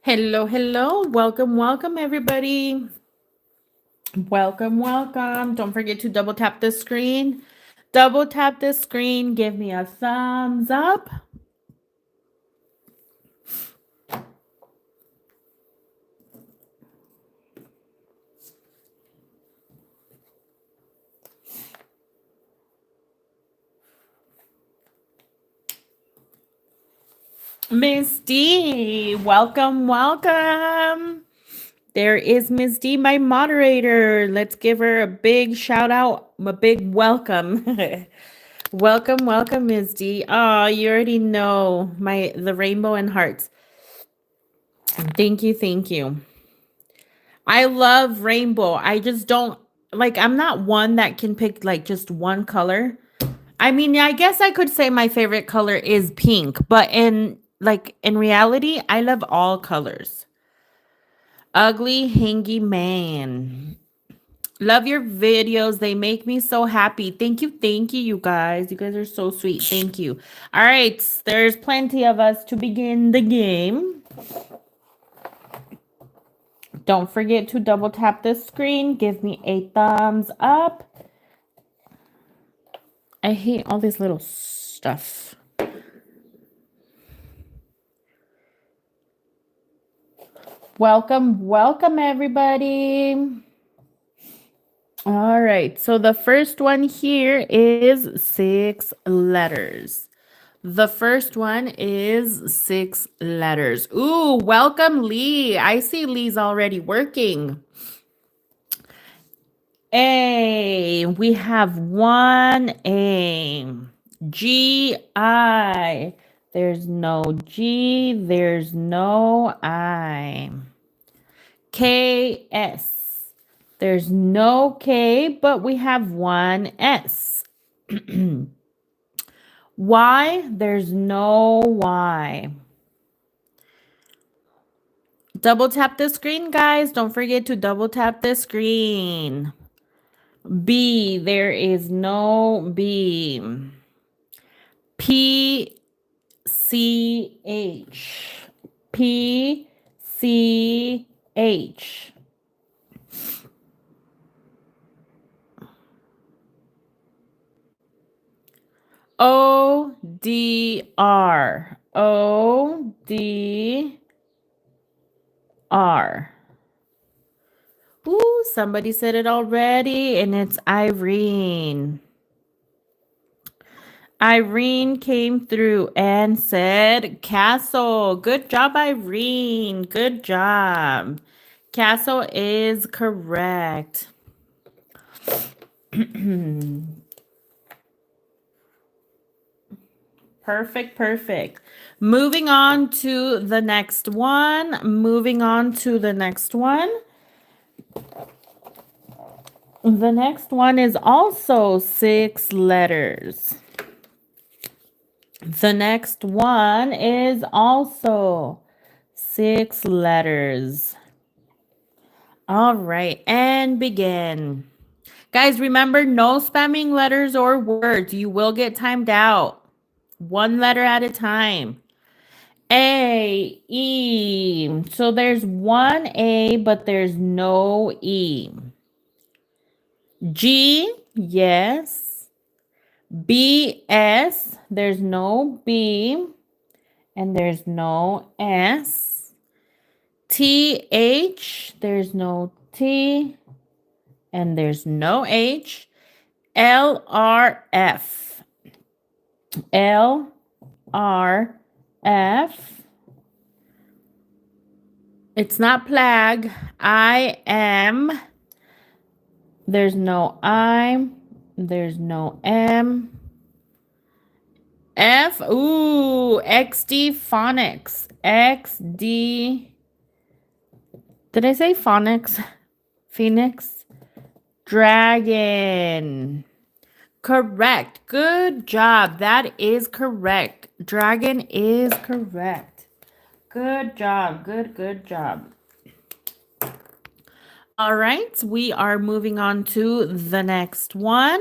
Hello, hello. Welcome, welcome, everybody. Welcome, welcome. Don't forget to double tap the screen. Double tap the screen. Give me a thumbs up. Miss D, welcome, welcome. There is Miss D, my moderator. Let's give her a big shout out, a big welcome. Welcome, welcome, Miss D. Oh, you already know the rainbow and hearts. Thank you, thank you. I love rainbow. I just don't I'm not one that can pick like just one color. I mean, I guess I could say my favorite color is pink, but in reality, I love all colors. Ugly hangy man. Love your videos. They make me so happy. Thank you, you guys. You guys are so sweet. Thank you. All right, there's plenty of us to begin the game. Don't forget to double tap the screen. Give me a thumbs up. I hate all this little stuff. Welcome, welcome, everybody. All right, so the first one here is 6 letters. The first one is 6 letters. Ooh, welcome, Lee. I see Lee's already working. A. We have 1 A. G, I. There's no G. There's no I. K, S. There's no K, but we have 1 S. Y, there's no Y. Double tap the screen, guys. Don't forget to double tap the screen. B, there is no B. P, C, H. P, C, H. O, D, R. O, D, R. Ooh, somebody said it already, and it's Irene. Irene came through and said castle. Good job, Irene. Good job. Castle is correct. Perfect, perfect. Moving on to the next one. The next one is also 6 letters. The next one is also 6 letters. All right, and begin. Guys, remember, no spamming letters or words. You will get timed out. 1 letter at a time. A, E. So there's 1 A, but there's no E. G, yes. B, S. There's no B. And there's no S. T, H. There's no T. And there's no H. L, R, F. L, R, F. It's not plague. I am. There's no I. There's no M. F. Ooh, XD phonics. XD. Did I say phonics? Phoenix. Dragon. Correct. Good job. That is correct. Dragon is correct. Good job. Good job. All right. We are moving on to the next one.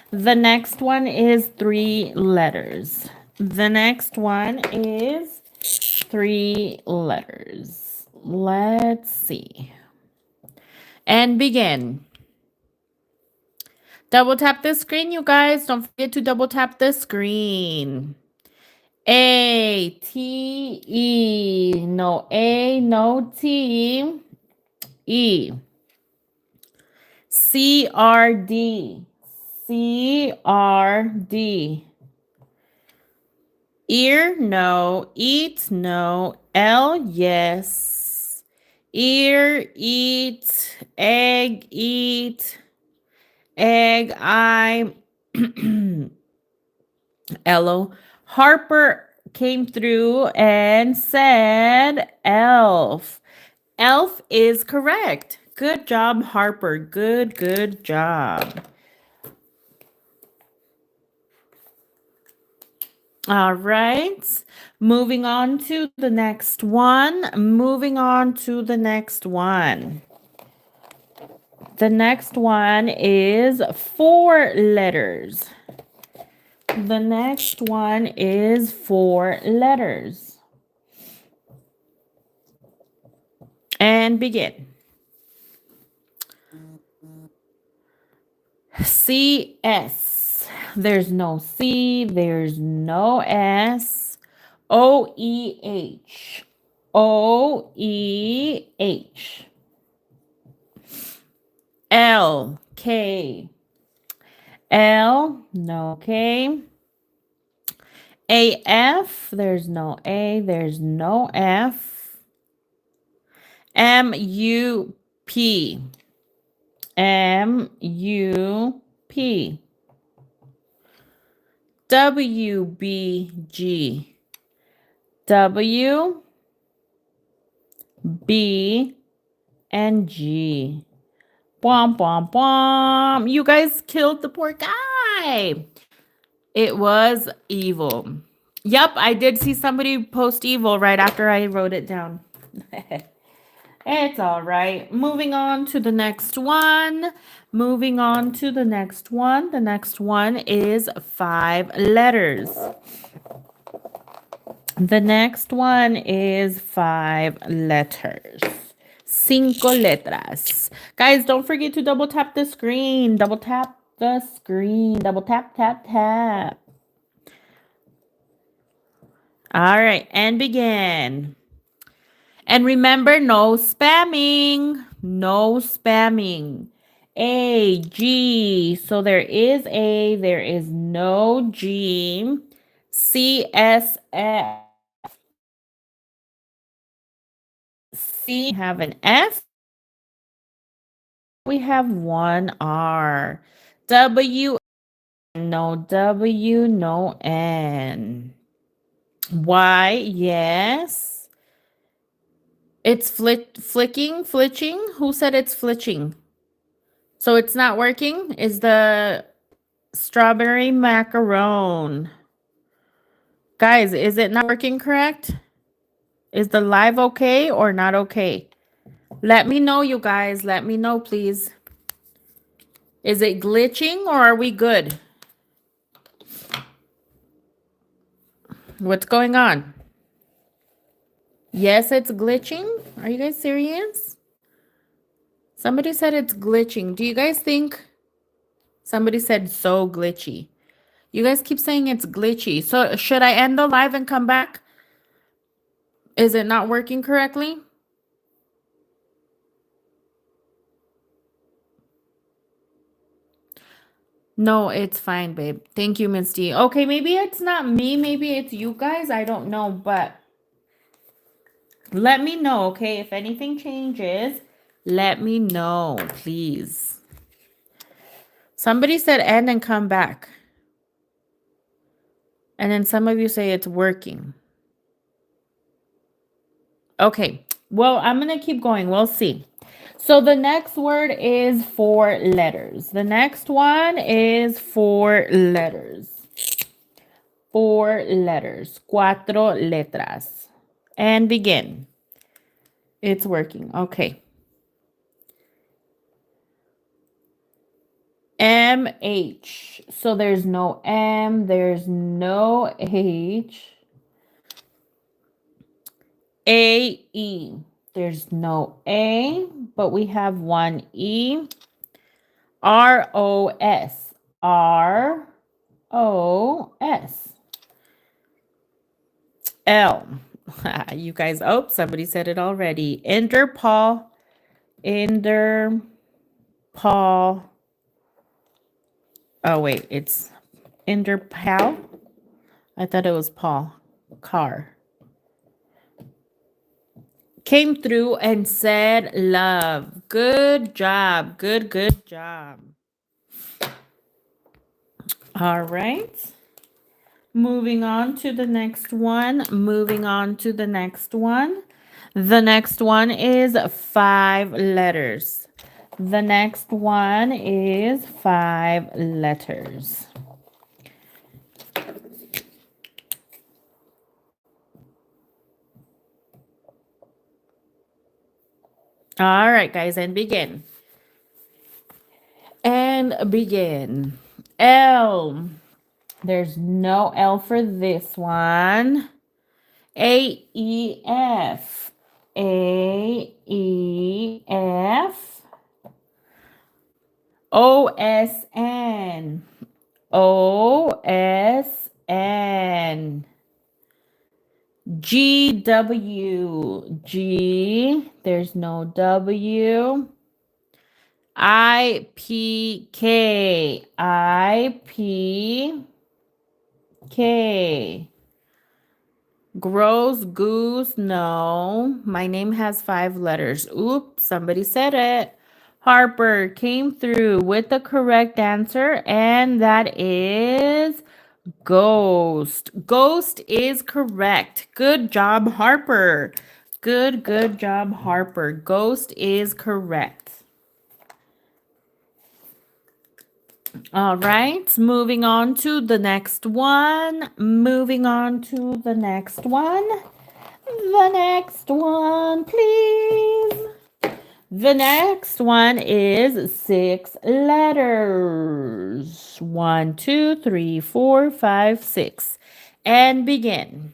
The next one is 3 letters. The next one is 3 letters. Let's see. And begin. Double tap the screen, you guys. Don't forget to double tap the screen. A, T, E. No A, no T. E. C, R, D. C, R, D. Ear, no. Eat, no. L, yes. Ear, eat. Egg, eat. Egg, I. Ello. Harper came through and said elf. Elf is correct. Good job, Harper. Good job. All right. Moving on to the next one. The next one is 4 letters. The next one is 4 letters. And begin. CS. There's no C. There's no S. OEH. OEH. L. K. L. No K. AF. There's no A. There's no F. MUP. MUP. WBG. W, B, and G. Bwomp, bwomp, bwomp. You guys killed the poor guy. It was evil. Yep, I did see somebody post evil right after I wrote it down. It's all right. Moving on to the next one. The next one is 5 letters. The next one is 5 letters. 5 letras. Guys, don't forget to double tap the screen. Double tap the screen. Double tap, tap, tap. All right, and begin. And remember, no spamming. No spamming. A, G. So there is A, there is no G. C, S, F. C, have an F. We have 1 R. W, no W, no N. Y, yes. It's flitching. Who said it's flitching? So it's not working? Is the strawberry macaron? Guys, is it not working correct? Is the live okay or not okay? Let me know, you guys. Let me know, please. Is it glitching or are we good? What's going on? Yes, it's glitching. Are you guys serious? Somebody said it's glitching. Do you guys think? Somebody said so glitchy. You guys keep saying it's glitchy. So should I end the live and come back? Is it not working correctly? No, it's fine, babe. Thank you, Miss D. Okay, maybe it's not me. Maybe it's you guys. I don't know, but let me know, okay? If anything changes, let me know, please. Somebody said end and come back. And then some of you say it's working. Okay, well, I'm going to keep going. We'll see. So the next word is 4 letters. The next one is 4 letters. 4 letters. 4 letras. And begin. It's working. Okay. MH. So there's no M. There's no H. AE. There's no A, but we have one E. R-O-S. R-O-S. L. You guys, oh, somebody said it already. Interpol. Interpol. Oh, wait, it's Interpal. I thought it was Paul. Car. Came through and said love. Good job. Good job. All right. Moving on to the next one. The next one is 5 letters. The next one is 5 letters. All right, guys, and begin. L. There's no L for this one. A-E-F. A-E-F. O-S-N. O-S-N. G-W. G. There's no W. I-P-K. I-P-K. Gross goose, no. My name has 5 letters. Oops, somebody said it. Harper came through with the correct answer, and that is ghost. Ghost is correct. Good job, Harper. Good job, Harper. Ghost is correct. All right, moving on to the next one. The next one, please. The next one is 6 letters. 1, 2, 3, 4, 5, 6. And begin.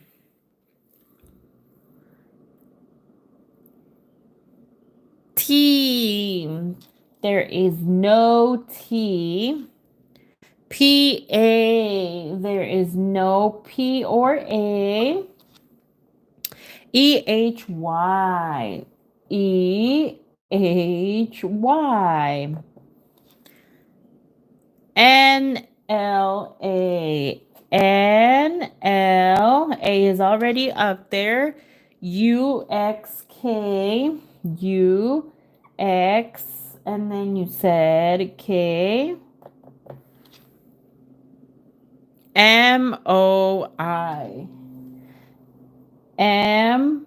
T. There is no T. P-A. There is no P or A. E-H-Y. E-H-Y. N-L-A. N-L-A is already up there. U-X-K. U-X. And then you said K. M-O-I. M-O-I.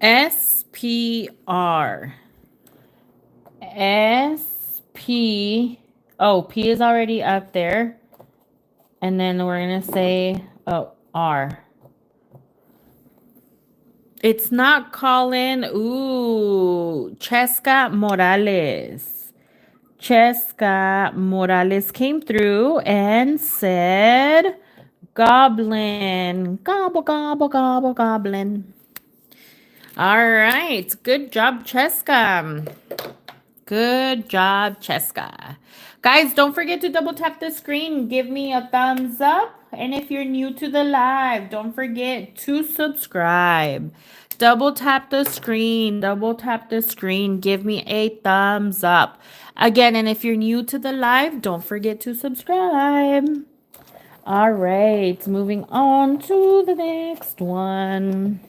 S-P-R. S-P. Oh, P is already up there. And then we're going to say, oh, R. It's not Colin. Ooh, Cheska Morales. Cheska Morales came through and said goblin. Gobble, gobble, gobble, goblin. All right. Good job, Cheska. Good job, Cheska. Guys, don't forget to double tap the screen. Give me a thumbs up. And if you're new to the live, don't forget to subscribe. Double tap the screen. Double tap the screen. Give me a thumbs up. Again, and if you're new to the live, don't forget to subscribe. All right, moving on to the next one.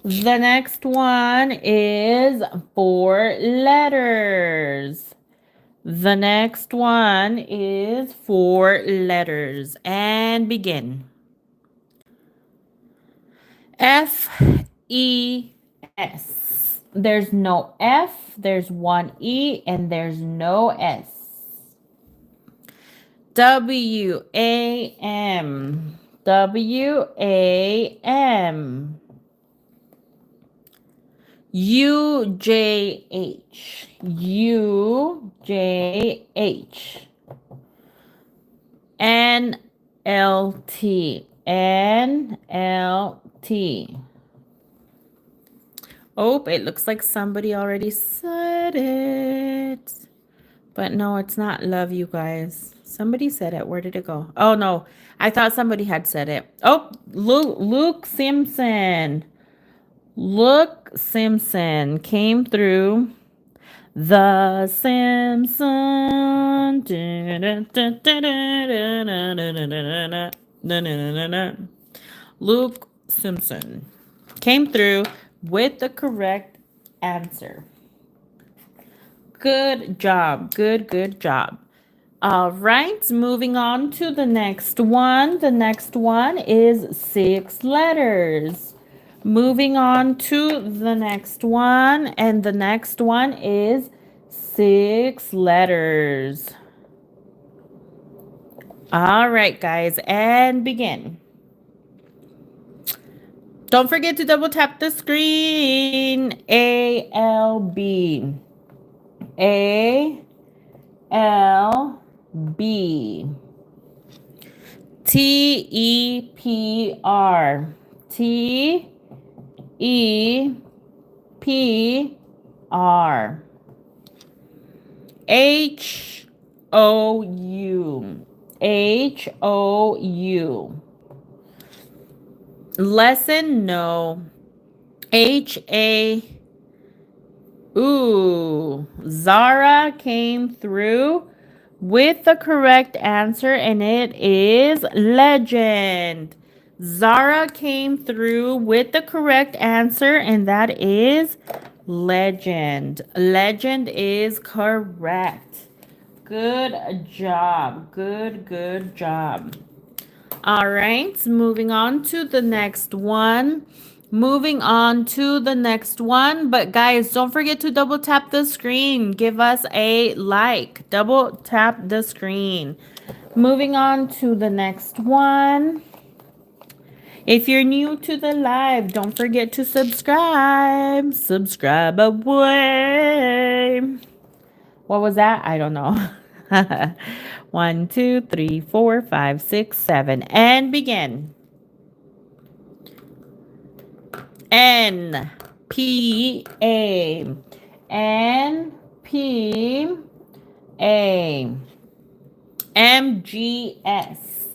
The next one is 4 letters. The next one is 4 letters. And begin. F-E-S. There's no F, there's one E, and there's no S. W-A-M. W-A-M. U-J-H. U-J-H. NLT. NLT. Oh, it looks like somebody already said it. But no, it's not love, you guys. Somebody said it. Where did it go? Oh, no. I thought somebody had said it. Oh, Luke Simpson. Luke Simpson came through. The Simpson. Luke Simpson came through with the correct answer. Good job. Good job. All right, moving on to the next one. The next one is 6 letters. Moving on to the next one, and the next one is 6 letters. All right, guys, and begin. Don't forget to double tap the screen. ALB. ALB. TEPR. TEPR. HOU. HOU. Lesson no. HA. Ooh. Zara came through with the correct answer, and it is legend. Zara came through with the correct answer, and that is legend. Legend is correct. Good job. Good job. All right, moving on to the next one. But guys, don't forget to double tap the screen. Give us a like. Double tap the screen. Moving on to the next one. If you're new to the live, don't forget to subscribe. Subscribe away. What was that? I don't know. 1, 2, 3, 4, 5, 6, 7. And begin. N P A N P A M G S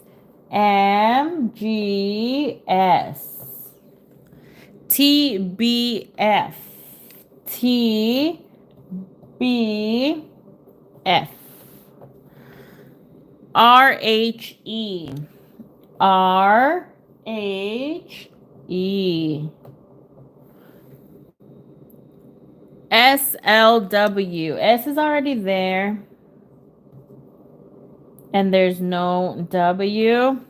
M G S T B F T B F R H E R H E SLW. S is already there. And there's no W.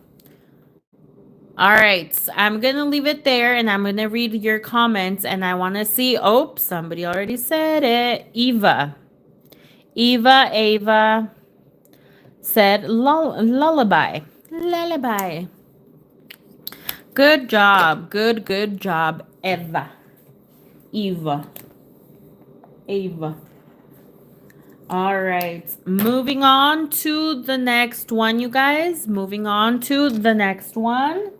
All right. I'm going to leave it there, and I'm going to read your comments, and I want to see. Oh, somebody already said it. Ava said lullaby. Lullaby. Good job. Good job, Ava. All right. Moving on to the next one, you guys. Moving on to the next one.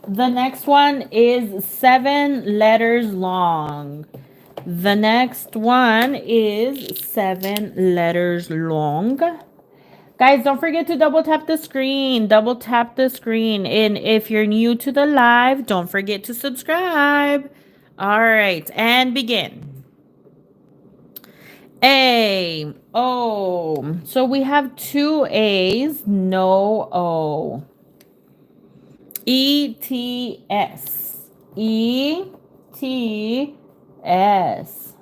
The next one is 7 letters long. The next one is 7 letters long. Guys, don't forget to double tap the screen. Double tap the screen. And if you're new to the live, don't forget to subscribe. All right. And begin. A, O. So we have 2 A's, no O. E, T, S. E, T, S.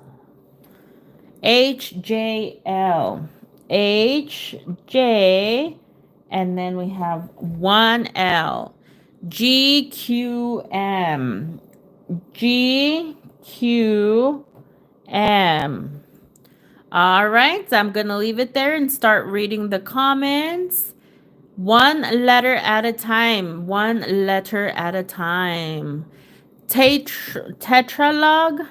H, J, L. H, J, and then we have 1 L. G, Q, M. G, Q, M. All right, so I'm going to leave it there and start reading the comments. 1 letter at a time. 1 letter at a time. Tetralog.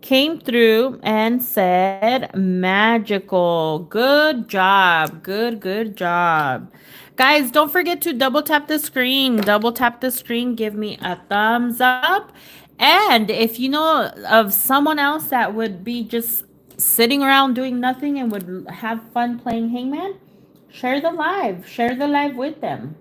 came through and said magical. Good job. Good job. Guys, don't forget to double tap the screen. Double tap the screen. Give me a thumbs up. And if you know of someone else that would be just sitting around doing nothing and would have fun playing Hangman, share the live. Share the live with them.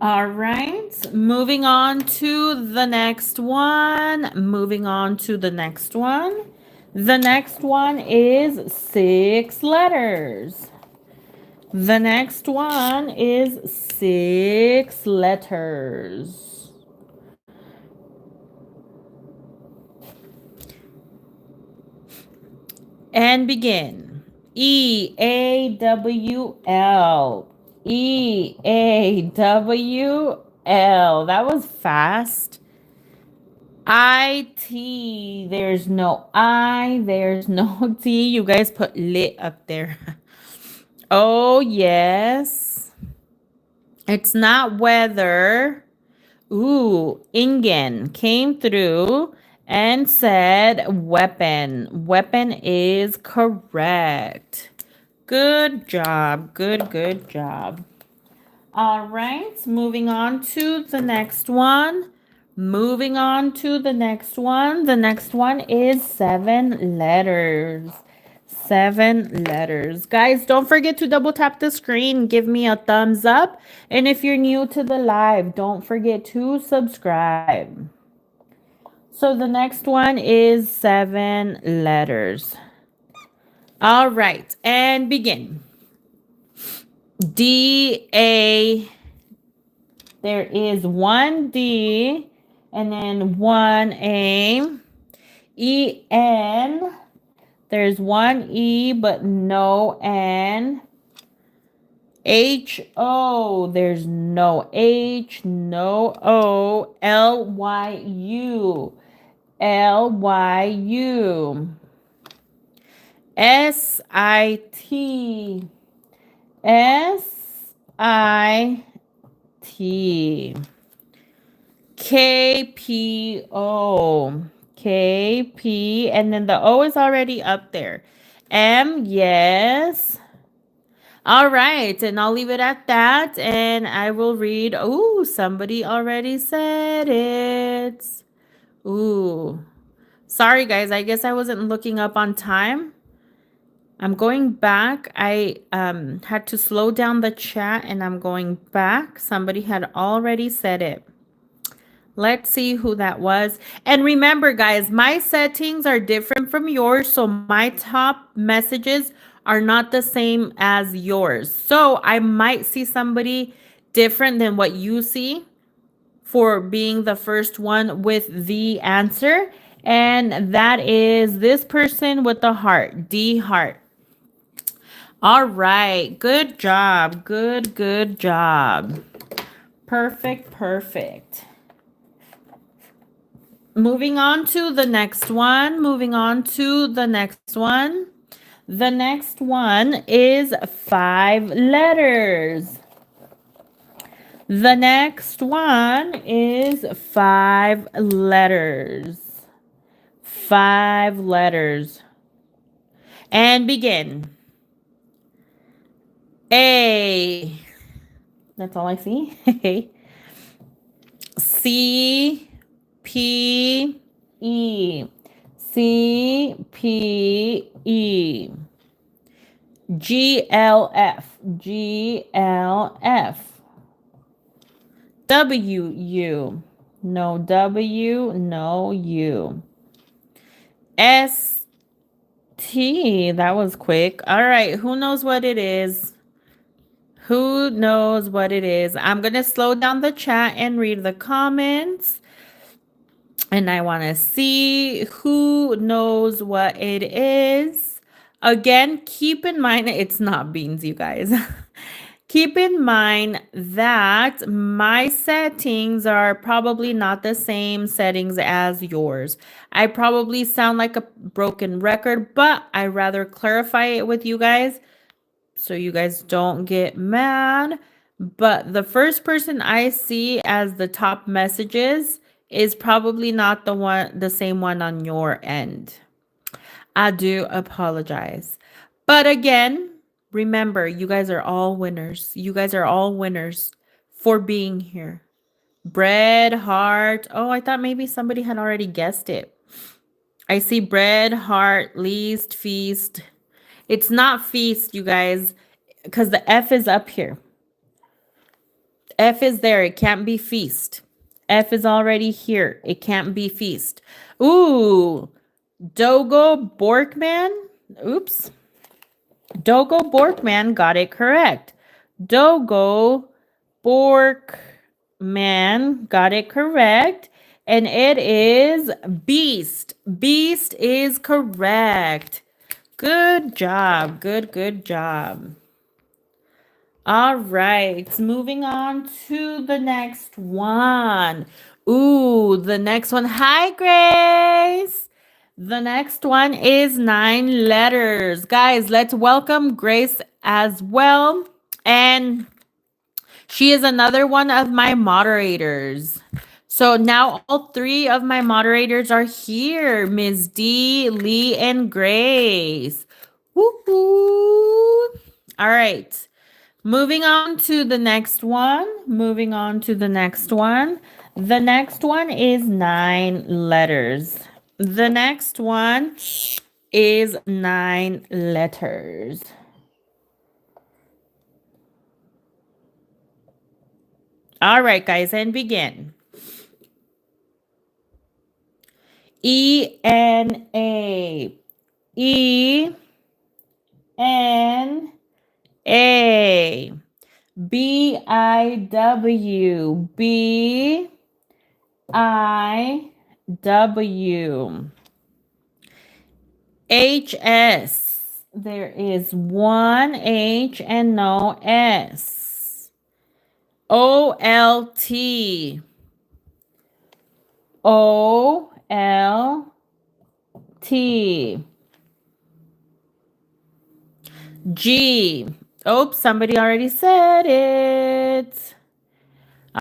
All right, moving on to the next one. Moving on to the next one. The next one is 6 letters. The next one is 6 letters. And begin. E-A-W-L. E-A-W-L. That was fast. I-T. There's no I. There's no T. You guys put lit up there. Oh, yes. It's not weather. Ooh, Ingen came through and said weapon. Weapon is correct. Good job. Good job. All right, moving on to the next one. Moving on to the next one. The next one is 7 letters. 7 letters. Guys, don't forget to double tap the screen. Give me a thumbs up. And if you're new to the live, don't forget to subscribe. So the next one is 7 letters. All right, and begin. D-A. There is 1 D and then 1 A. E-N. There's 1 E but no N. H-O. There's no H, no O. L-Y-U. L-Y-U. S-I-T. S-I-T. K-P-O. K-P. And then the O is already up there. M, yes. All right. And I'll leave it at that. And I will read. Ooh, somebody already said it. Ooh. Sorry, guys. I guess I wasn't looking up on time. I'm going back. I had to slow down the chat and I'm going back. Somebody had already said it. Let's see who that was. And remember, guys, my settings are different from yours. So my top messages are not the same as yours. So I might see somebody different than what you see for being the first one with the answer. And that is this person with the heart, D heart. All right. Good job. Good job. Perfect. Moving on to the next one. The next one is 5 letters. The next one is 5 letters. 5 letters. And begin. A. That's all I see. C. P. E. C. P. E. G. L. F. G. L. F. W. U. No W. No U. S. T. That was quick. All right. Who knows what it is? Who knows what it is? I'm going to slow down the chat and read the comments. And I want to see who knows what it is. Again, keep in mind, it's not beans, you guys. Keep in mind that my settings are probably not the same settings as yours. I probably sound like a broken record, but I rather clarify it with you guys so you guys don't get mad. But the first person I see as the top messages is probably not the same one on your end. I do apologize. But again, remember, you guys are all winners. You guys are all winners for being here. Bread, heart. Oh, I thought maybe somebody had already guessed it. I see bread, heart, least, feast. It's not feast, you guys, because the F is up here. F is there. It can't be feast. F is already here. It can't be feast. Ooh, Dogo Borkman. Oops. Dogo Borkman got it correct. Dogo Borkman got it correct. And it is beast. Beast is correct. Good job. Good job. All right. Moving on to the next one. Ooh, the next one. Hi, Grace. The next one is 9 letters. Guys, let's welcome Grace as well. And she is another one of my moderators. So now all 3 of my moderators are here. Ms. D, Lee, and Grace. Woo-hoo. All right. Moving on to the next one. The next one is 9 letters. The next one is 9 letters. All right, guys, and begin. E-N-A. E-N-A. B-I-W. B-I-W. H-S. There is 1 H and no S. O-L-T. O-L-T. G. Oops, somebody already said it.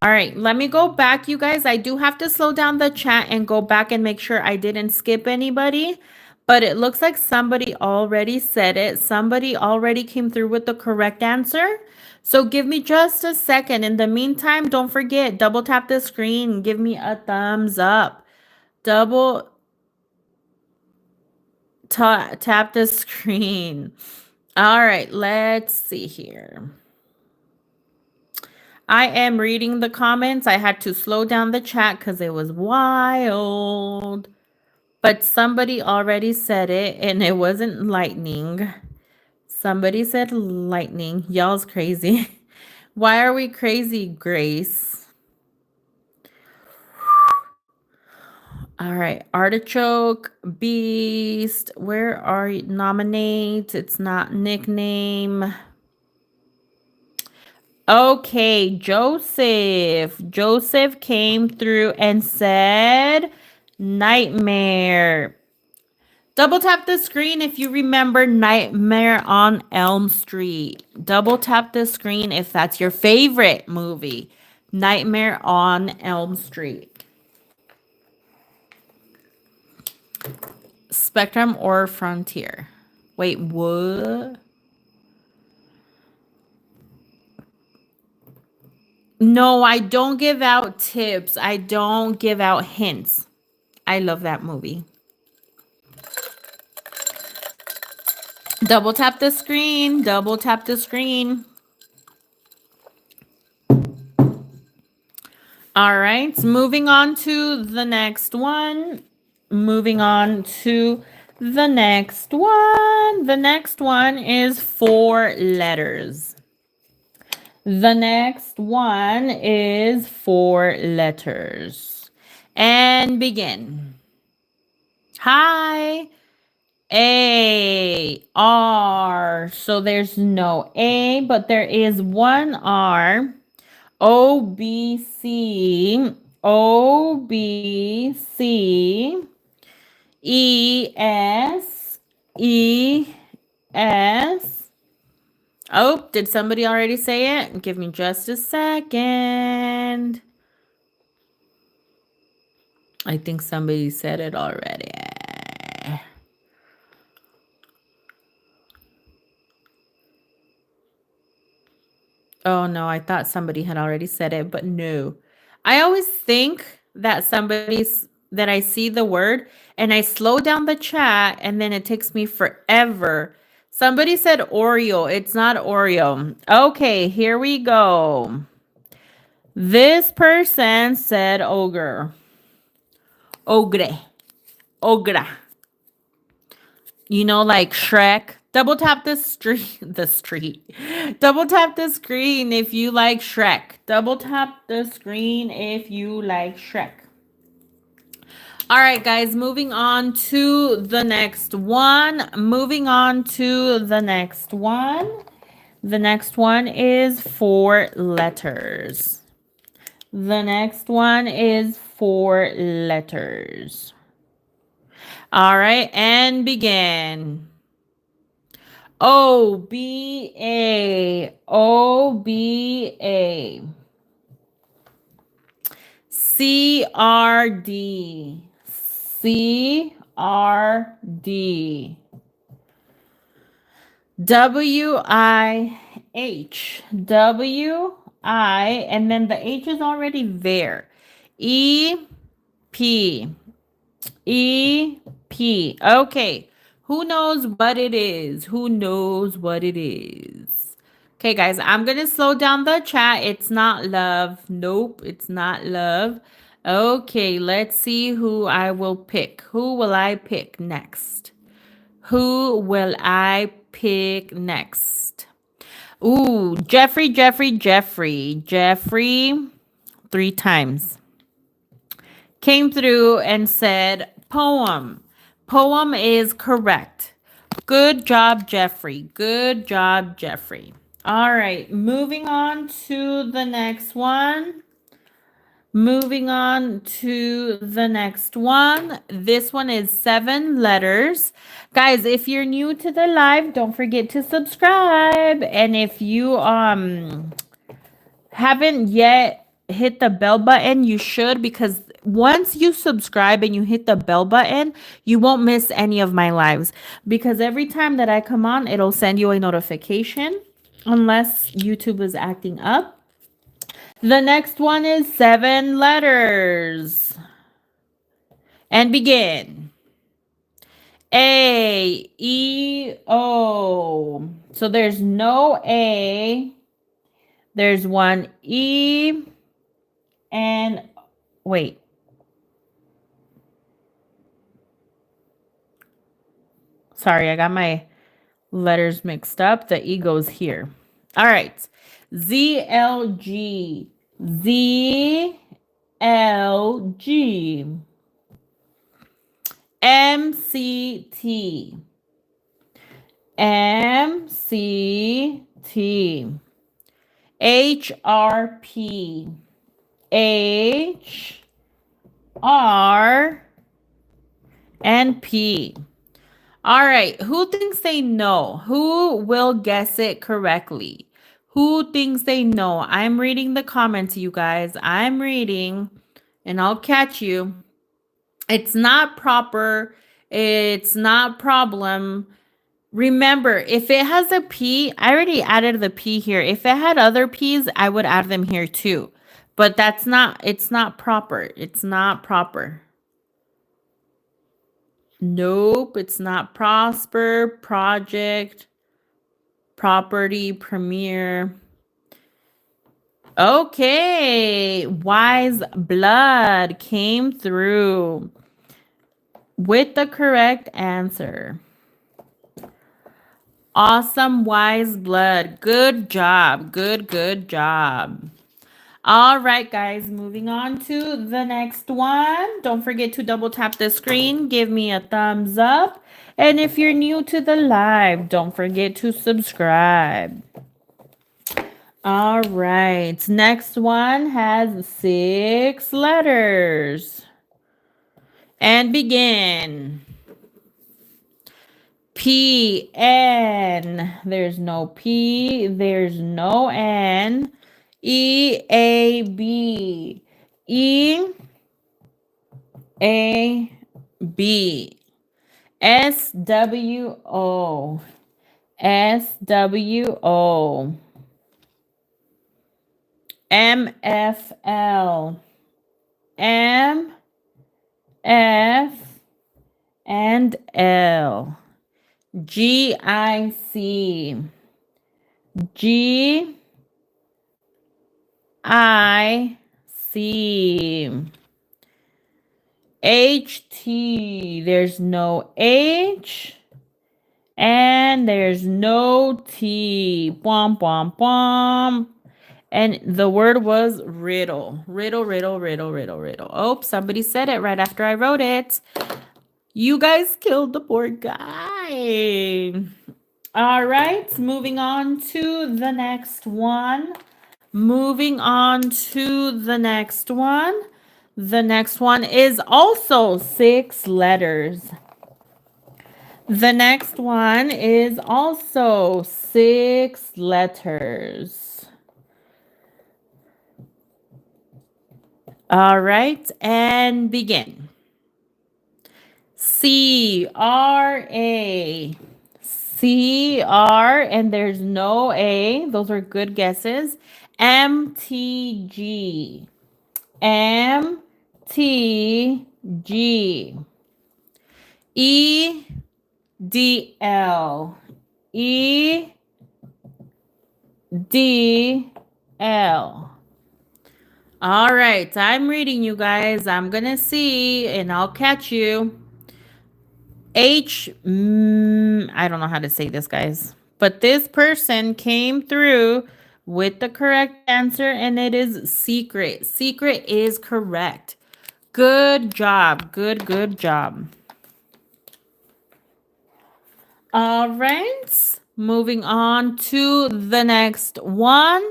All right, let me go back, you guys. I do have to slow down the chat and go back and make sure I didn't skip anybody. But it looks like somebody already said it. Somebody already came through with the correct answer. So give me just a second. In the meantime, don't forget, double tap the screen. Give me a thumbs up. Double tap the screen. All right, let's see here. I am reading the comments. I had to slow down the chat because it was wild. But somebody already said it, and it wasn't lightning. Somebody said lightning. Y'all's crazy. Why are we crazy, Grace? All right. Artichoke, beast. Where are you? Nominate. It's not nickname. Okay, Joseph. Joseph came through and said nightmare. Double tap the screen if you remember Nightmare on Elm Street. Double tap the screen if that's your favorite movie. Nightmare on Elm Street. Spectrum or Frontier? Wait, what? No, I don't give out tips. I don't give out hints. I love that movie. Double tap the screen. Double tap the screen. All right. Moving on to the next one. The next one is 4 letters. The next one is 4 letters. And begin. Hi. A, R. So there's no A, but there is 1 R. O, B, C. O, B, C. E, S. E, S. Oh, did somebody already say it? Give me just a second. I think somebody said it already. Oh no, I thought somebody had already said it, but no. I always think that that I see the word and I slow down the chat and then it takes me forever. Somebody said Oreo. It's not Oreo. Okay, here we go. This person said ogre. Ogre. Ogre. You know, like Shrek. Double tap the street. The street. Double tap the screen if you like Shrek. Double tap the screen if you like Shrek. All right, guys, moving on to the next one. Moving on to the next one. The next one is 4 letters. The next one is 4 letters. All right, and begin. OBA. OBA. CRD. CRD. WIH. WI, and then the H is already there. EP. EP. Okay. Who knows what it is? Who knows what it is? Okay, guys, I'm going to slow down the chat. It's not love. Nope, it's not love. Okay, let's see who I will pick. Who will I pick next? Who will I pick next? Ooh, Jeffrey, Jeffrey, Jeffrey. Jeffrey, 3 times. Came through and said, poem. Poem is correct. Good job, Jeffrey. Good job, Jeffrey. All right, moving on to the next one. Moving on to the next one. This one is 7 letters. Guys, if you're new to the live, don't forget to subscribe. And if you haven't yet hit the bell button, you should, because once you subscribe and you hit the bell button, you won't miss any of my lives, because every time that I come on, it'll send you a notification unless YouTube is acting up. The next one is 7 letters. And begin. A, E, O. So there's no A. There's one E. And wait. Sorry, I got my letters mixed up. The E goes here. All right. ZLG. ZLG. MCT. MCT. HRP. H, R, and P. All right. Who thinks they know? Who will guess it correctly? Who thinks they know? I'm reading the comments, you guys. I'm reading, and I'll catch you. It's not proper. It's not problem. Remember, if it has a P, I already added the P here. If it had other P's, I would add them here too. But it's not proper. It's not proper. Nope, it's not prosper, project, property, premiere. Okay, wise blood came through with the correct answer. Awesome, wise blood. Good job. Good job. All right, guys, moving on to the next one. Don't forget to double tap the screen. Give me a thumbs up. And if you're new to the live, don't forget to subscribe. All right, next one has 6 letters. And begin. P, N. There's no P. There's no N. E, A, B. E, A B S W O S W O M F L M F and L G I C G I C H T. There's no H and there's no T. Bwom, bwom, bwom. And the word was riddle. Riddle, riddle, riddle, riddle, riddle. Oh, somebody said it right after I wrote it. You guys killed the poor guy. All right, moving on to the next one. Moving on to the next one. The next one is also 6 letters. The next one is also 6 letters. All right, and begin. C-R-A. C-R, and there's no A. Those are good guesses. M-T-G. M-T-G. E-D-L. E-D-L. All right, I'm reading, you guys. I'm going to see, and I'll catch you. I don't know how to say this, guys. But this person came through with the correct answer, and it is secret. Secret is correct. Good job. Good job. All right. Moving on to the next one.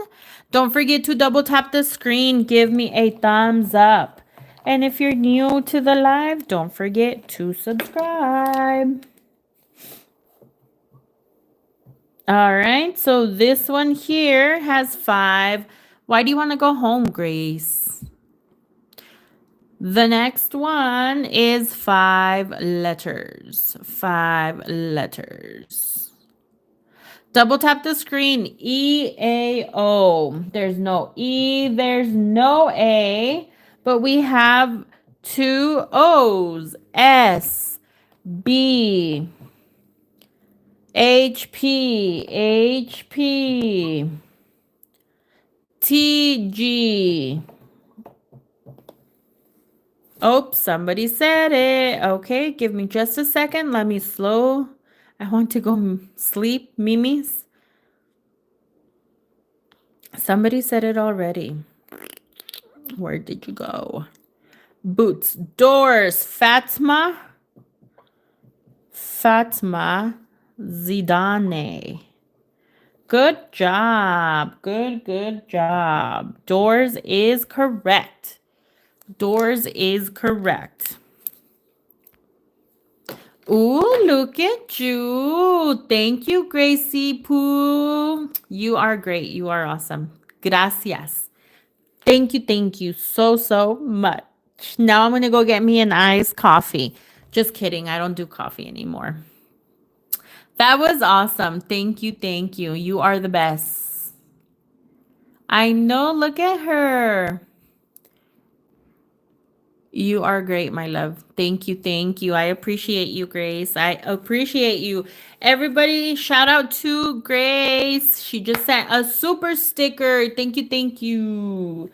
Don't forget to double tap the screen. Give me a thumbs up. And if you're new to the live, don't forget to subscribe. All right, so this one here has 5. Why do you want to go home, Grace? The next one is 5 letters. 5 letters. Double tap the screen. E-A-O. There's no E, there's no A, but we have 2 O's. S, B, HP, HP, TG. Oh, somebody said it. Okay, give me just a second. Let me slow. I want to go sleep, Mimis. Somebody said it already. Where did you go? Boots, doors, Fatma, Zidane. Good job. Good job. Doors is correct. Doors is correct. Ooh, look at you. Thank you, Gracie Poo. You are great. You are awesome. Gracias. Thank you so much. Now I'm going to go get me an iced coffee. Just kidding. I don't do coffee anymore. That was awesome. Thank you. You are the best. I know. Look at her. You are great, my love. Thank you. I appreciate you, Grace. I appreciate you. Everybody, shout out to Grace. She just sent a super sticker. Thank you.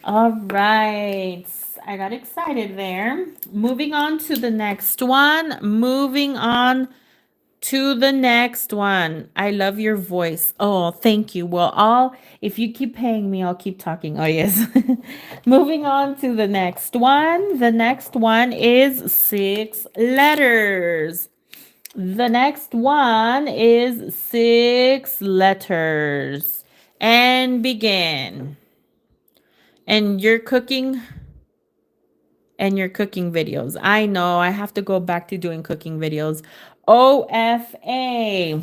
All right. I got excited there. Moving on to the next one. I love your voice. Oh, thank you. Well, if you keep paying me, I'll keep talking. Oh, yes. Moving on to the next one. The next one is 6 letters. The next one is 6 letters. And begin. And you're cooking videos. I know. I have to go back to doing cooking videos. OFA.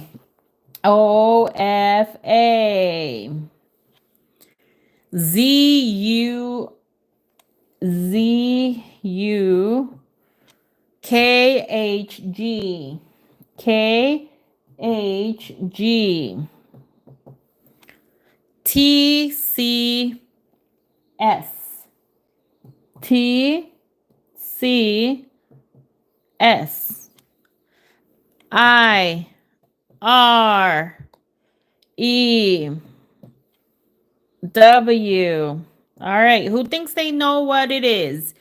OFA. ZU KHG. KHG. TCS. TCS. IREW. All right. Who thinks they know what it is?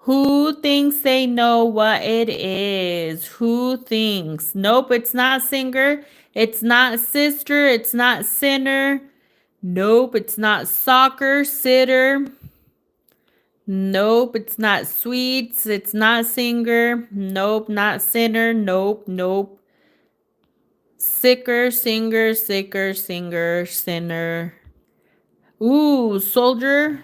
Who thinks they know what it is? Who thinks? Nope, it's not singer. It's not sister. It's not sinner. Nope, it's not soccer sitter. Nope, it's not sweets. It's not singer. Nope, not sinner. Nope, nope. Sicker, singer, sicker, singer, sinner. Ooh, soldier.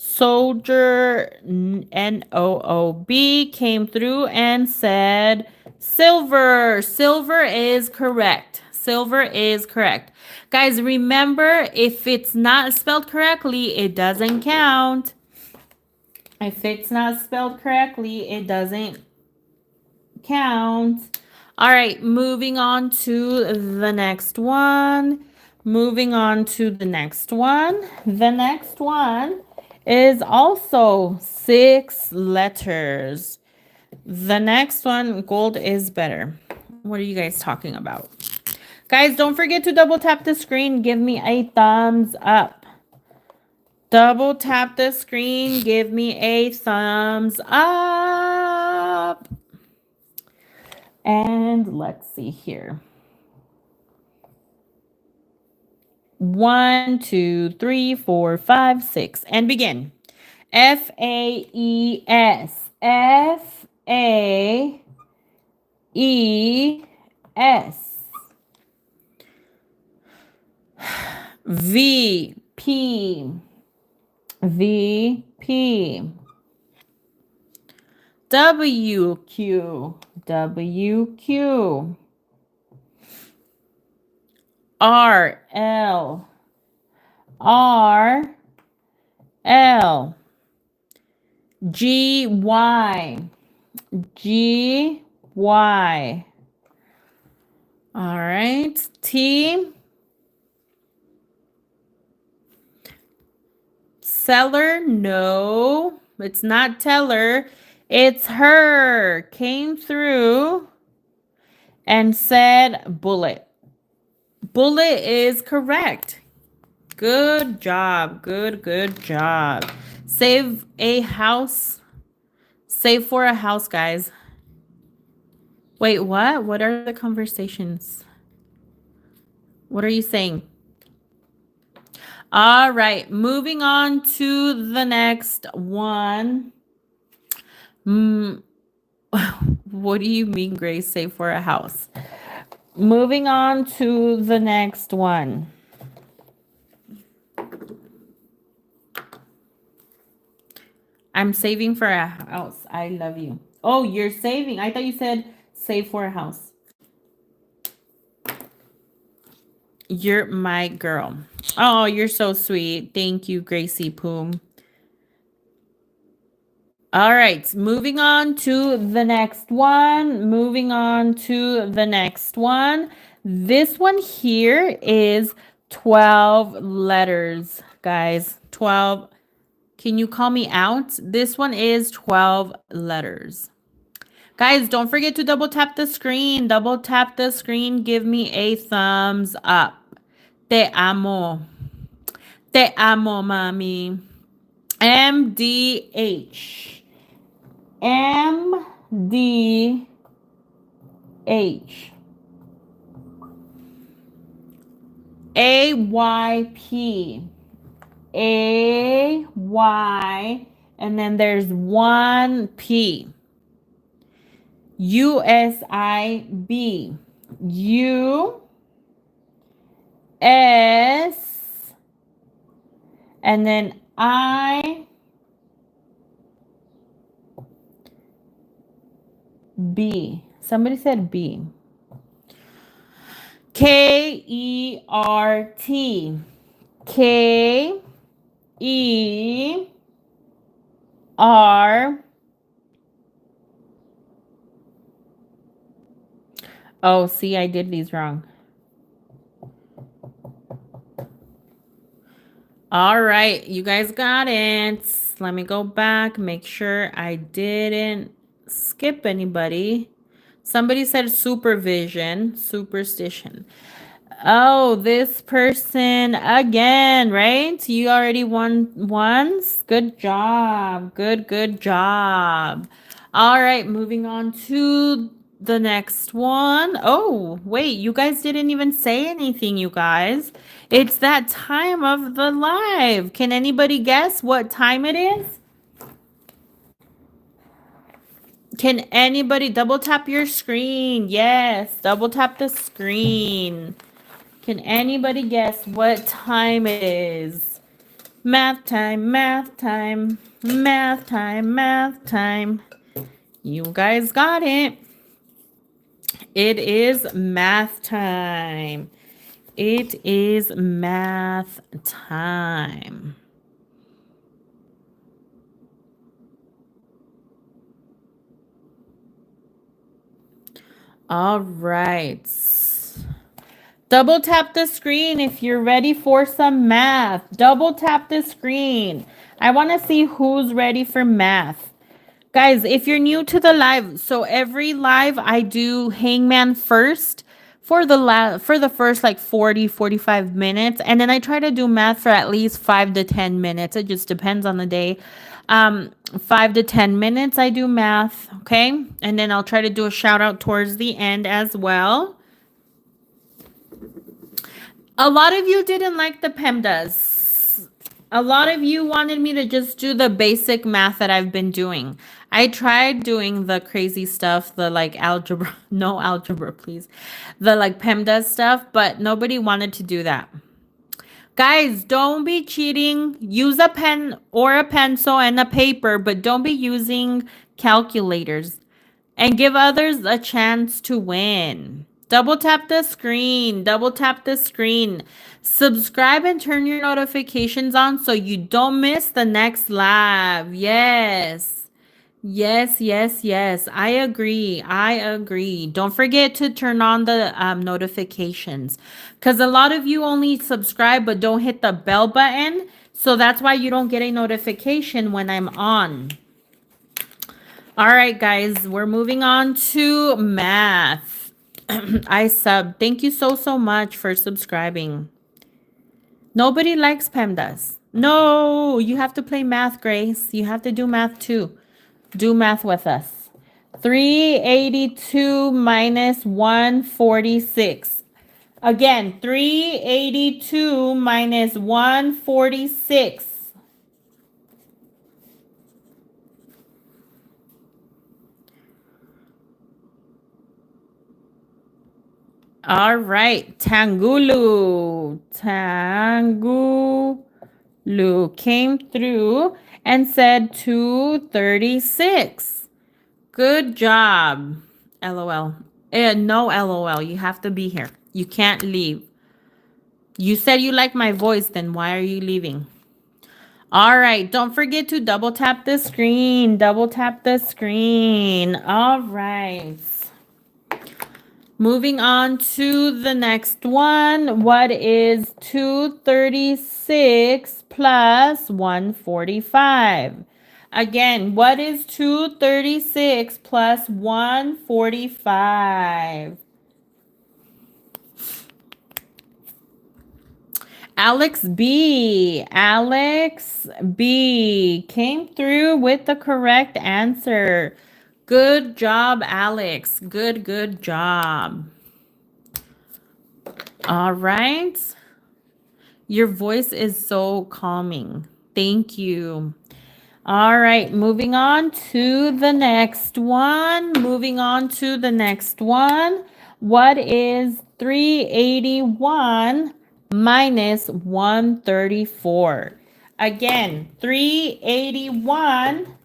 Soldier NOOB came through and said silver. Silver is correct. Silver is correct. Guys, remember, if it's not spelled correctly, it doesn't count. If it's not spelled correctly, it doesn't count. All right, moving on to the next one. Moving on to the next one. The next one is also 6 letters. The next one, gold is better. What are you guys talking about? Guys, don't forget to double tap the screen. Give me a thumbs up. Double tap the screen. Give me a thumbs up. And let's see here. 1, 2, 3, 4, 5, 6. And begin. FAES. FAES. VP. VP. WQ. WQ. RL. RL. GY. GY. All right. T. Seller. No, it's not teller. It's her. Came through and said bullet. Bullet is correct. Good job. Good job. Save a house. Save for a house, guys. Wait, what? What are the conversations? What are you saying? All right, moving on to the next one. What do you mean, Grace? Save for a house. Moving on to the next one. I'm saving for a house. I love you. Oh, you're saving. I thought you said save for a house. You're my girl. Oh, you're so sweet. Thank you, Gracie Poom. All right, moving on to the next one. Moving on to the next one. This one here is 12 letters, guys. 12. Can you call me out? This one is 12 letters. Guys, don't forget to double tap the screen. Double tap the screen. Give me a thumbs up. Te amo. Te amo, mami. MDH. MDH. AYP. AY. And then there's 1P. USIB. US. And then I. B. Somebody said B. KERT. KERT. Oh, see, I did these wrong. All right, you guys got it. Let me go back, make sure I didn't skip anybody. Somebody said supervision, superstition. Oh, this person again, right? You already won once. Good job. Good job. All right, moving on to the next one. Oh, wait, you guys didn't even say anything, you guys. It's that time of the live. Can anybody guess what time it is? Can anybody double tap your screen? Yes, double tap the screen. Can anybody guess what time it is? Math time, math time, math time, math time. You guys got it. It is math time. It is math time. All right. Double tap the screen if you're ready for some math. Double tap the screen. I want to see who's ready for math. Guys, if you're new to the live, so every live I do Hangman first for the first like 40-45 minutes, and then I try to do math for at least 5 to 10 minutes. It just depends on the day. 5 to 10 minutes I do math, okay? And then I'll try to do a shout out towards the end as well. A lot of you didn't like the PEMDAS. A lot of you wanted me to just do the basic math that I've been doing. I tried doing the crazy stuff, the like algebra, no algebra, please. The like PEMDAS stuff, but nobody wanted to do that. Guys, don't be cheating. Use a pen or a pencil and a paper, but don't be using calculators. And give others a chance to win. Double tap the screen. Double tap the screen. Subscribe and turn your notifications on so you don't miss the next live. Yes. Yes, yes, yes. I agree. I agree. Don't forget to turn on the notifications because a lot of you only subscribe but don't hit the bell button. So that's why you don't get a notification when I'm on. All right, guys, we're moving on to math. I sub. Thank you so much for subscribing. Nobody likes PEMDAS. No, you have to play math, Grace. You have to do math too. Do math with us. 382 minus 146. Again, 382 minus 146. All right, Tangulu. Tangulu came through and said 236. Good job. LOL. No LOL. You have to be here. You can't leave. You said you like my voice, then why are you leaving? All right, don't forget to double tap the screen. Double tap the screen. All right. Moving on to the next one. What is 236 plus 145? Again, what is 236 plus 145? Alex B. Alex B. came through with the correct answer. Good job, Alex. Good job. All right. Your voice is so calming. Thank you. All right, moving on to the next one. Moving on to the next one. What is 381 minus 134? Again, 381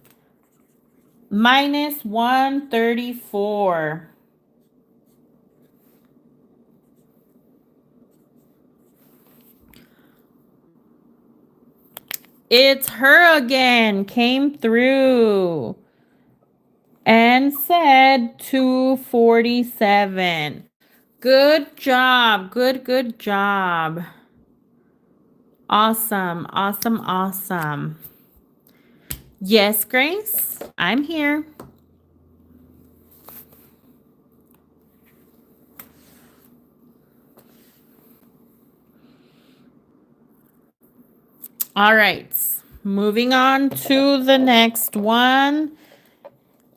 minus 134. It's her again. Came through. and said 247. Good job. Good job. Awesome. Awesome. Awesome. Yes, Grace, I'm here. All right. Moving on to the next one.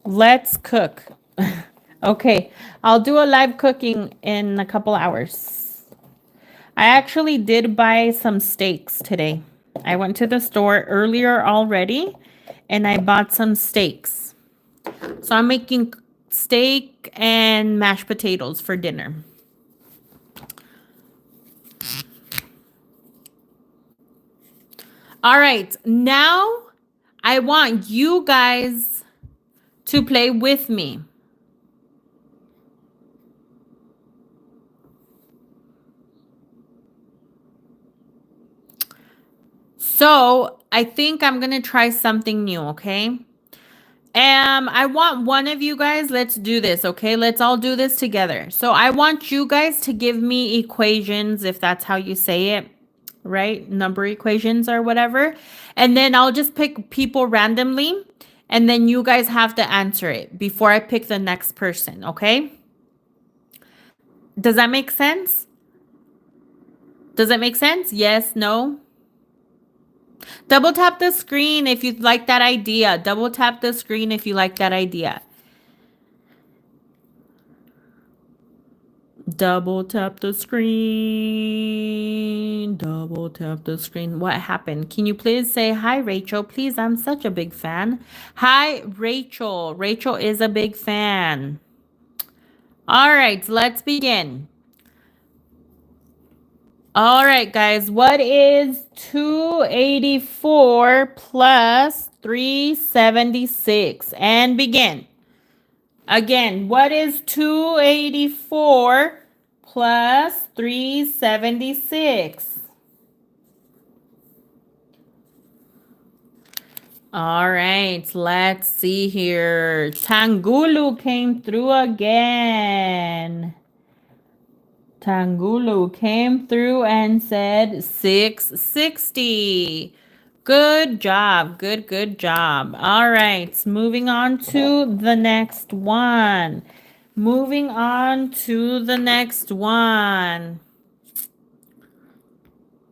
Let's cook. Okay, I'll do a live cooking in a couple hours. I actually did buy some steaks today. I went to the store earlier already and I bought some steaks. So I'm making steak and mashed potatoes for dinner. All right, now I want you guys to play with me. So I think I'm going to try something new, okay? I want one of you guys, let's do this, okay? Let's all do this together. So I want you guys to give me equations, if that's how you say it, right? Number equations or whatever. And then I'll just pick people randomly. And then you guys have to answer it before I pick the next person, okay? Does that make sense? Does that make sense? Yes, no? Double tap the screen if you like that idea. Double tap the screen if you like that idea. Double tap the screen. Double tap the screen. What happened? Can you please say hi, Rachel? Please, I'm such a big fan. Hi, Rachel. Rachel is a big fan. All right, let's begin. All right, guys. What is 284 plus 376? And begin. Again, what is 284 plus 376? All right, let's see here. Tangulu came through again. Tangulu came through and said 660. Good job. Good job. All right. Moving on to the next one. Moving on to the next one.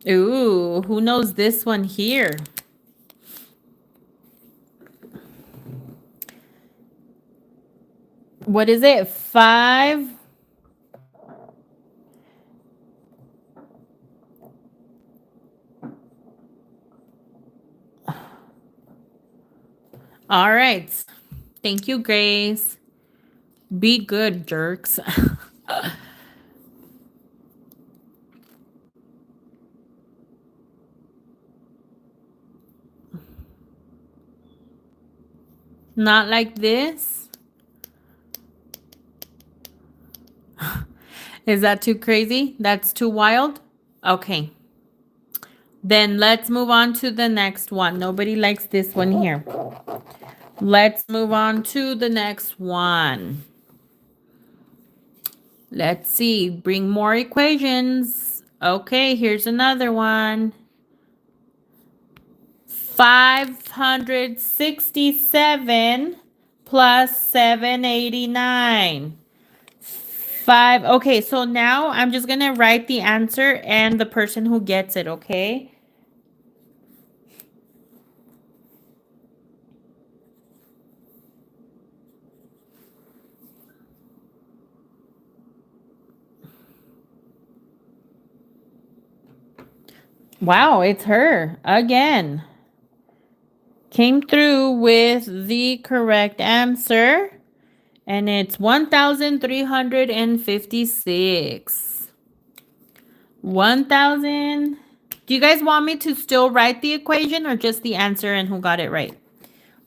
Ooh, who knows this one here? What is it? 5. All right. Thank you, Grace. Be good, jerks. Not like this. Is that too crazy? That's too wild? Okay. Then let's move on to the next one. Nobody likes this one here. Let's move on to the next one. Let's see. Bring more equations. Okay, here's another one. 567 plus 789. Okay, so now I'm just going to write the answer and the person who gets it, okay? Wow, it's her again. Came through with the correct answer. And it's 1,356. 1,000. Do you guys want me to still write the equation or just the answer and who got it right?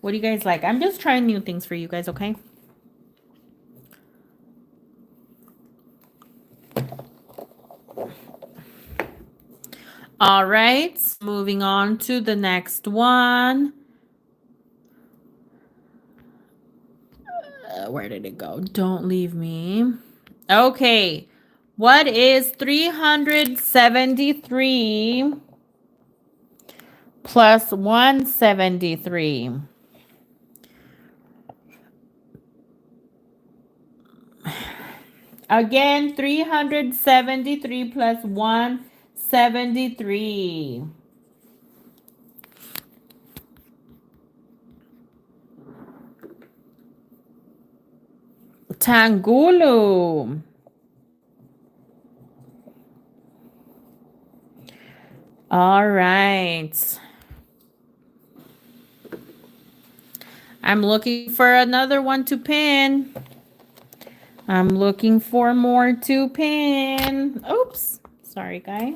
What do you guys like? I'm just trying new things for you guys, okay? All right, moving on to the next one. Where did it go? Don't leave me. Okay. What is 373 plus 173? Again, 373 plus 173. Tangulu. All right. I'm looking for another one to pin. I'm looking for more to pin. Oops. Sorry, guys.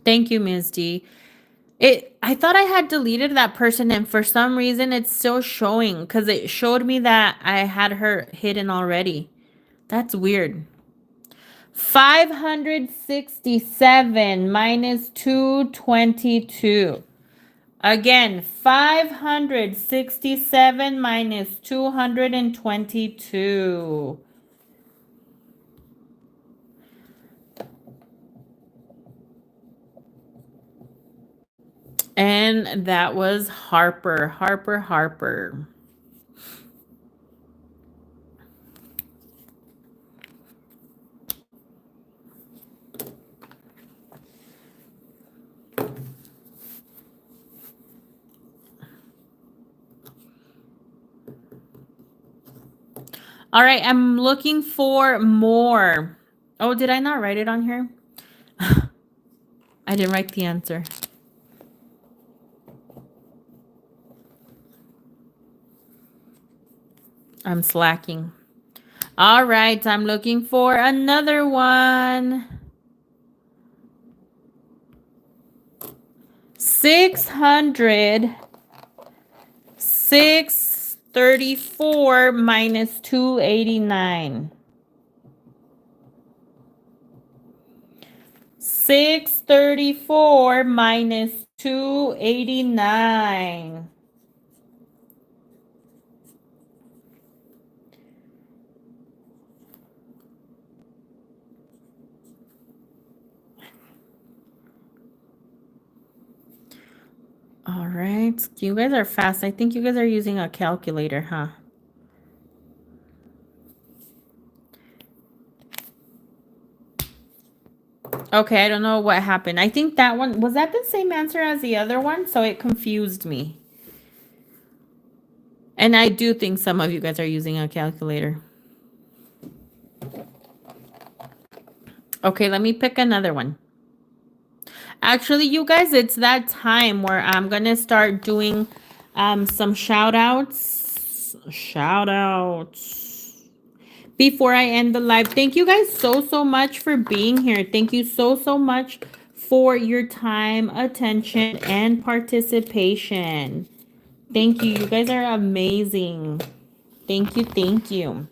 Thank you, Ms. D. I thought I had deleted that person, and for some reason it's still showing because it showed me that I had her hidden already. That's weird. 567 minus 222. Again, 567 minus 222. And that was Harper. All right, I'm looking for more. Oh, did I not write it on here? I didn't write the answer. I'm slacking. All right, I'm looking for another one. 634 minus 289. 634 minus 289. All right. You guys are fast. I think you guys are using a calculator, huh? Okay, I don't know what happened. I think that one, was that the same answer as the other one? So it confused me. And I do think some of you guys are using a calculator. Okay, let me pick another one. Actually, you guys, it's that time where I'm going to start doing some shout outs. Before I end the live. Thank you guys so much for being here. Thank you so much for your time, attention, and participation. Thank you. You guys are amazing. Thank you.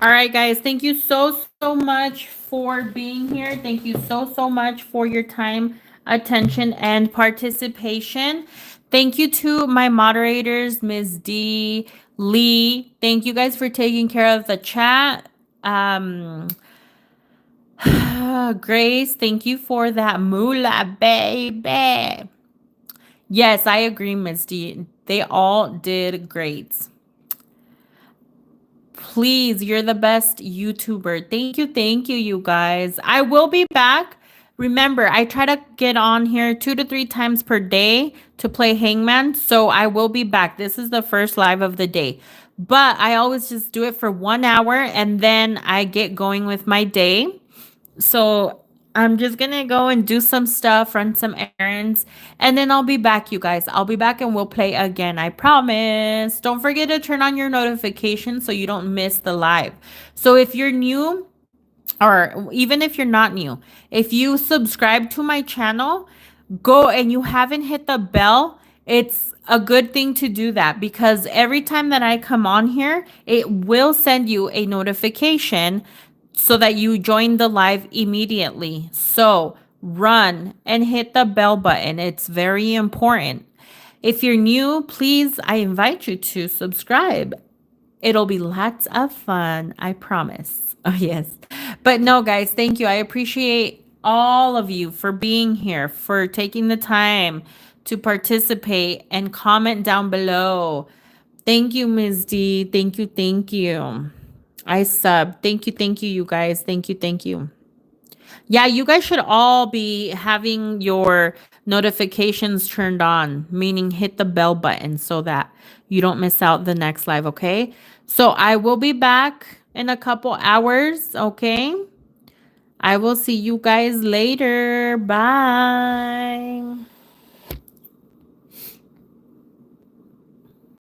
All right, guys. Thank you so much for being here. Thank you so much for your time, attention, and participation. Thank you to my moderators, Ms. D, Lee. Thank you guys for taking care of the chat. Grace, thank you for that moolah, baby. Yes, I agree, Ms. D. They all did great. Please, you're the best YouTuber. Thank you, you guys. I will be back. Remember, I try to get on here 2 to 3 times per day to play Hangman. So I will be back. This is the first live of the day. But I always just do it for 1 hour and then I get going with my day. So I'm just going to go and do some stuff, run some errands, and then I'll be back, you guys. I'll be back and we'll play again. I promise. Don't forget to turn on your notifications so you don't miss the live. So if you're new, or even if you're not new, if you subscribe to my channel, go and you haven't hit the bell, it's a good thing to do that because every time that I come on here, it will send you a notification so that you join the live immediately. So run and hit the bell button. It's very important. If you're new, please, I invite you to subscribe. It'll be lots of fun, I promise. Oh, yes. But no, guys, thank you. I appreciate all of you for being here, for taking the time to participate and comment down below. Thank you, Ms. D. Thank you. Thank you. I sub. Thank you, you guys. Thank you. Thank you. Yeah, you guys should all be having your notifications turned on, meaning hit the bell button so that you don't miss out the next live, okay? So I will be back in a couple hours, okay? I will see you guys later. Bye.